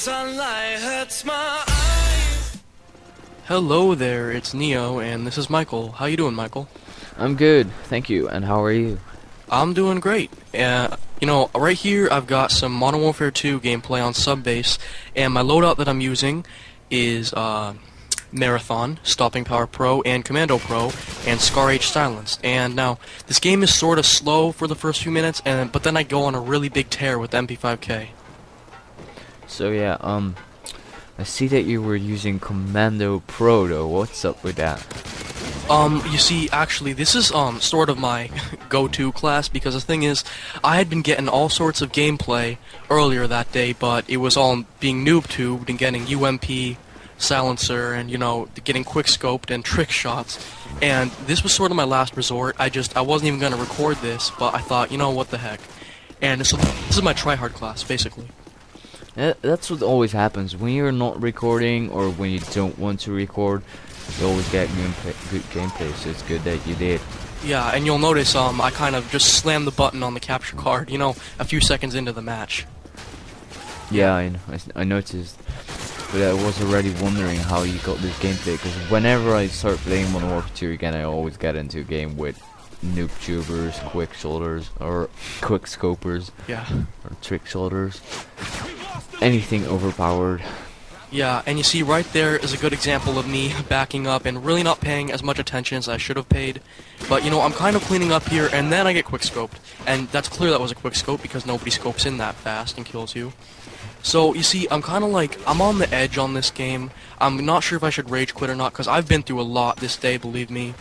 sunlight hurts my eyes. Hello there, it's Neo, and this is Michael. How you doing, Michael? I'm good, thank you. And how are you? I'm doing great. Right here I've got some Modern Warfare 2 gameplay on Subbase, and my loadout that I'm using is Marathon, Stopping Power Pro, and Commando Pro, and Scar H Silenced. And now, this game is sort of slow for the first few minutes, but then I go on a really big tear with MP5K. So yeah, I see that you were using Commando Pro though. What's up with that? You see, actually, this is, sort of my go-to class, because the thing is, I had been getting all sorts of gameplay earlier that day, but it was all being noob-tubed and getting UMP, silencer, and, getting quick-scoped and trick shots, and this was sort of my last resort. I wasn't even gonna record this, but I thought, what the heck. And so, this is my tryhard class, basically. That's what always happens. When you're not recording, or when you don't want to record, you always get good gameplay, so it's good that you did. Yeah, and you'll notice, I kind of just slammed the button on the capture card, a few seconds into the match. Yeah, I noticed. But I was already wondering how you got this gameplay, because whenever I start playing Modern Warfare 2 again, I always get into a game with noob tubers, quick shoulders, or quick scopers, Yeah. or trick shoulders. Anything overpowered. Yeah, and you see right there is a good example of me backing up and really not paying as much attention as I should have paid. But, I'm kind of cleaning up here, and then I get quick-scoped. And that's clear that was a quick-scope, because nobody scopes in that fast and kills you. So, you see, I'm kind of like, I'm on the edge on this game. I'm not sure if I should rage quit or not, because I've been through a lot this day, believe me.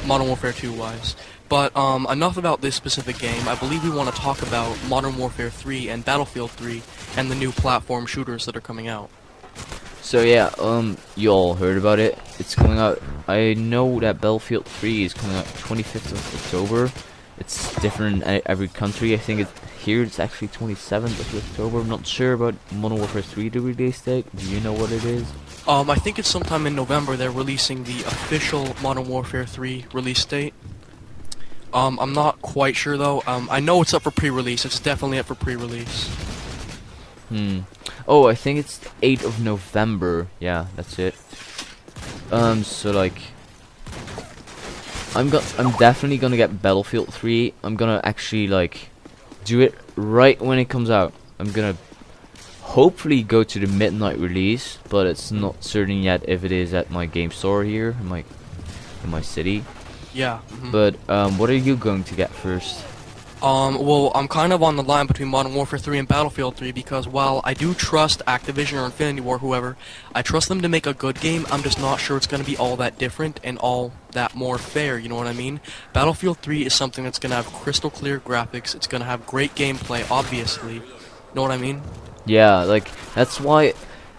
Modern Warfare 2-wise. But, enough about this specific game. I believe we want to talk about Modern Warfare 3 and Battlefield 3 and the new platform shooters that are coming out. So yeah, you all heard about it. It's coming out. I know that Battlefield 3 is coming out 25th of October. It's different in every country. I think here it's actually 27th of October. I'm not sure about Modern Warfare 3 the release date. Do you know what it is? I think it's sometime in November they're releasing the official Modern Warfare 3 release date. I'm not quite sure though. I know it's up for pre-release. It's definitely up for pre-release. Oh, I think it's 8th of November. Yeah, that's it. So like, I'm definitely gonna get Battlefield 3. I'm gonna actually like do it right when it comes out. I'm gonna hopefully go to the midnight release, but it's not certain yet if it is at my game store here in my city. Yeah. But what are you going to get first? Well, I'm kind of on the line between Modern Warfare 3 and Battlefield 3, because while I do trust Activision or Infinity Ward, whoever, I trust them to make a good game. I'm just not sure it's going to be all that different and all that more fair, you know what I mean? Battlefield 3 is something that's going to have crystal clear graphics. It's going to have great gameplay, obviously. Know what I mean? Yeah, like, that's why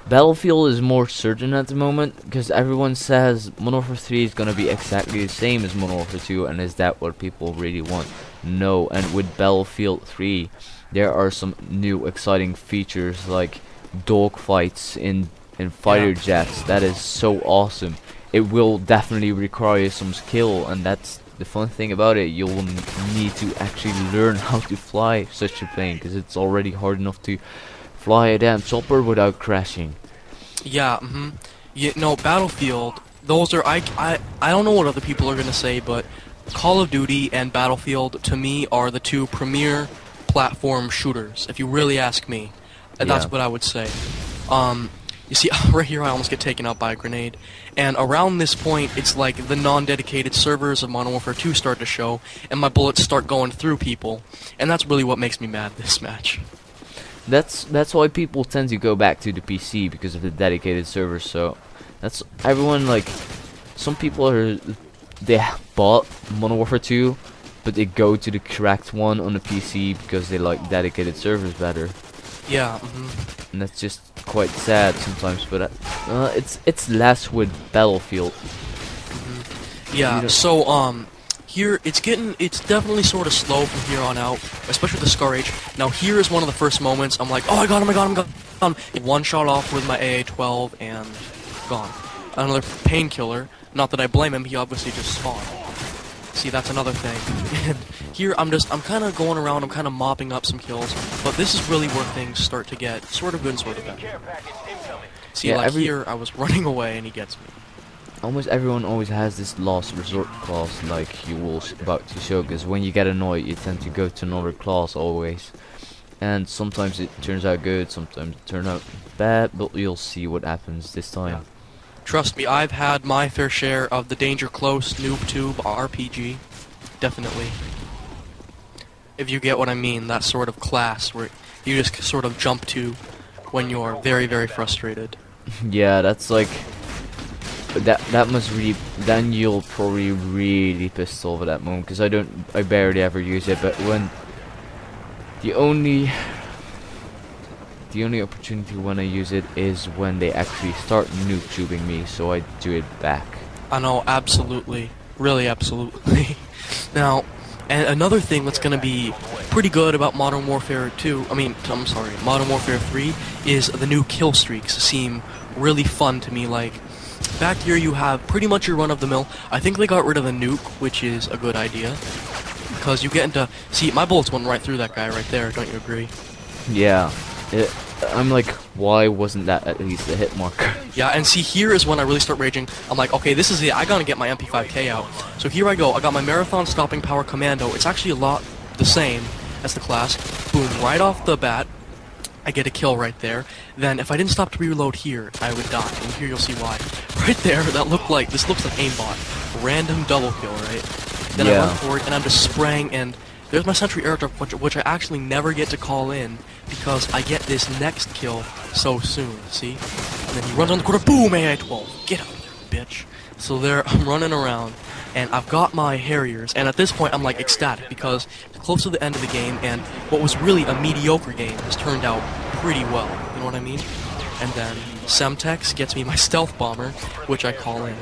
Battlefield is more certain at the moment, because everyone says Modern Warfare 3 is going to be exactly the same as Modern Warfare 2, and is that what people really want? No, and with Battlefield 3, there are some new exciting features, like dogfights in fighter jets. That is so awesome. It will definitely require some skill, and that's the fun thing about it. You'll need to actually learn how to fly such a plane, because it's already hard enough to fly a damn chopper without crashing. Yeah, Battlefield, those are, I don't know what other people are going to say, but Call of Duty and Battlefield, to me, are the two premier platform shooters, if you really ask me. And that's what I would say. You see, right here I almost get taken out by a grenade. And around this point, it's like the non-dedicated servers of Modern Warfare 2 start to show, and my bullets start going through people. And that's really what makes me mad this match. That's why people tend to go back to the PC, because of the dedicated servers. So that's everyone, like, some people they bought Modern Warfare 2, but they go to the correct one on the PC because they like dedicated servers better. Yeah. And that's just quite sad sometimes, but it's less with Battlefield. Yeah. So here it's definitely sort of slow from here on out, especially with the Scar H. Now here is one of the first moments I'm like, oh, I got him. One shot off with my AA-12 and gone. Another painkiller. Not that I blame him, he obviously just spawned. See, that's another thing. And here, I'm kind of going around, I'm kind of mopping up some kills, but this is really where things start to get sort of good and sort of bad. See, Yeah, like here, I was running away and he gets me. Almost everyone always has this last resort class like you will about to show, because when you get annoyed you tend to go to another class always. And sometimes it turns out good, sometimes it turns out bad, but you'll see what happens this time. Trust me, I've had my fair share of the Danger Close Noob Tube RPG. Definitely. If you get what I mean, that sort of class where you just sort of jump to when you're very, very frustrated. Yeah, that's like... That must really... Then you'll probably really pissed off at that moment, because I barely ever use it, but when... The only opportunity when I use it is when they actually start noob tubing me, so I do it back. I know, absolutely. Really, absolutely. Now, and another thing that's gonna be pretty good about Modern Warfare 2, Modern Warfare 3, is the new kill streaks seem really fun to me. Like, back here you have pretty much your run-of-the-mill. I think they got rid of the nuke, which is a good idea. Because you get into... See, my bullets went right through that guy right there, don't you agree? Yeah. I'm like, why wasn't that at least a hit marker? Yeah, and see, here is when I really start raging. I'm like, okay, this is it. I gotta get my MP5K out. So here I go. I got my Marathon Stopping Power Commando. It's actually a lot the same as the class. Boom, right off the bat, I get a kill right there. Then, if I didn't stop to reload here, I would die. And here you'll see why. Right there, this looks like aimbot. Random double kill, right? Then I run forward, and I'm just spraying, and there's my Sentry airdrop, which I actually never get to call in, because I get this next kill so soon, see? And then he runs on the corner, boom, AI-12, get out of there, bitch. So there, I'm running around, and I've got my Harriers, and at this point I'm like ecstatic, because it's close to the end of the game, and what was really a mediocre game has turned out pretty well, you know what I mean? And then Semtex gets me my Stealth Bomber, which I call in.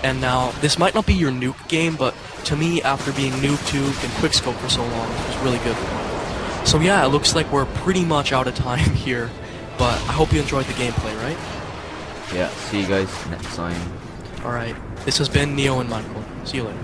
And now, this might not be your nuke game, but to me, after being noob tubed and quickscope for so long, it was really good for me. So yeah, it looks like we're pretty much out of time here, but I hope you enjoyed the gameplay, right? Yeah, see you guys next time. Alright, this has been Neo and Michael. See you later.